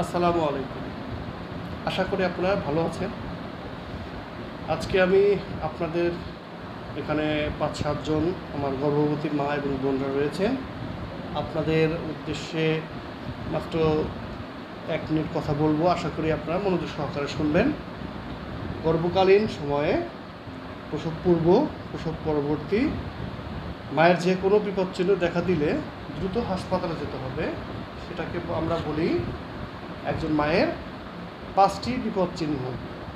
আসসালামু আলাইকুম। আশা করি আপনারা ভালো আছেন। আজকে আমি আপনাদের এখানে ৫-৭ জন আমার গর্ভবতী মা এবং বোনরা রয়েছেন। আপনাদের উদ্দেশ্যে মাত্র ১ মিনিট কথা বলবো। আশা করি আপনারা মনোযোগ সহকারে শুনবেন। গর্ভকালীন সময়ে প্রসব পূর্ব, প্রসব পরবর্তী মায়ের যে কোনো বিপদচিহ্ন দেখা দিলে দ্রুত হাসপাতালে যেতে হবে। সেটাকে আমরা বলি একজন মায়ের ৫টি বিপদচিহ্ন।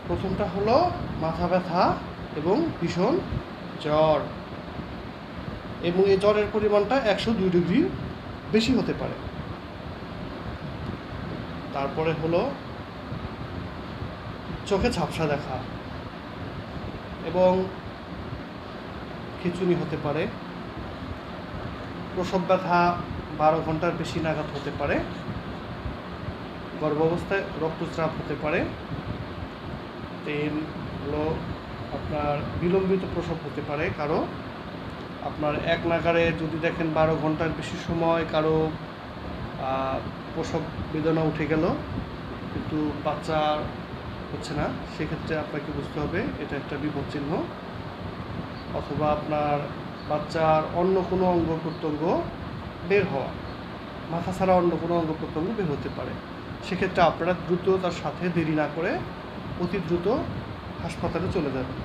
প্রথমটা হলো মাথা ব্যথা এবং ভীষণ জ্বর, এবং এই জ্বরের পরিমাণটা ১০২ ডিগ্রি বেশি হতে পারে। তারপরে হলো চোখে ঝাপসা দেখা এবং খিঁচুনি হতে পারে। প্রসব ব্যথা ১২ ঘন্টার বেশি নাগাদ হতে পারে। গর্ভাবস্থায় রক্তস্রাব হতে পারে। ৩ হলো আপনার বিলম্বিত প্রসব হতে পারে কারো। আপনার এক নাগাড়ে যদি দেখেন ১২ ঘন্টার বেশি সময় কারো প্রসব বেদনা উঠে গেল কিন্তু বাচ্চা হচ্ছে না, সেক্ষেত্রে আপনাকে বুঝতে হবে এটা একটা বিপদচিহ্ন। অথবা আপনার বাচ্চার অন্য কোনো অঙ্গ প্রত্যঙ্গ বের হওয়া, মাথা ছাড়া অন্য কোনো অঙ্গ প্রত্যঙ্গ বের হতে পারে। সেক্ষেত্রে আপনারা দ্রুত তার সাথে দেরি না করে অতি দ্রুত হাসপাতালে চলে যাবেন।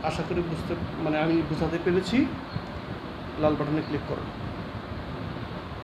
আশা করি আমি বোঝাতে পেরেছি। লাল বাটনে ক্লিক করুন।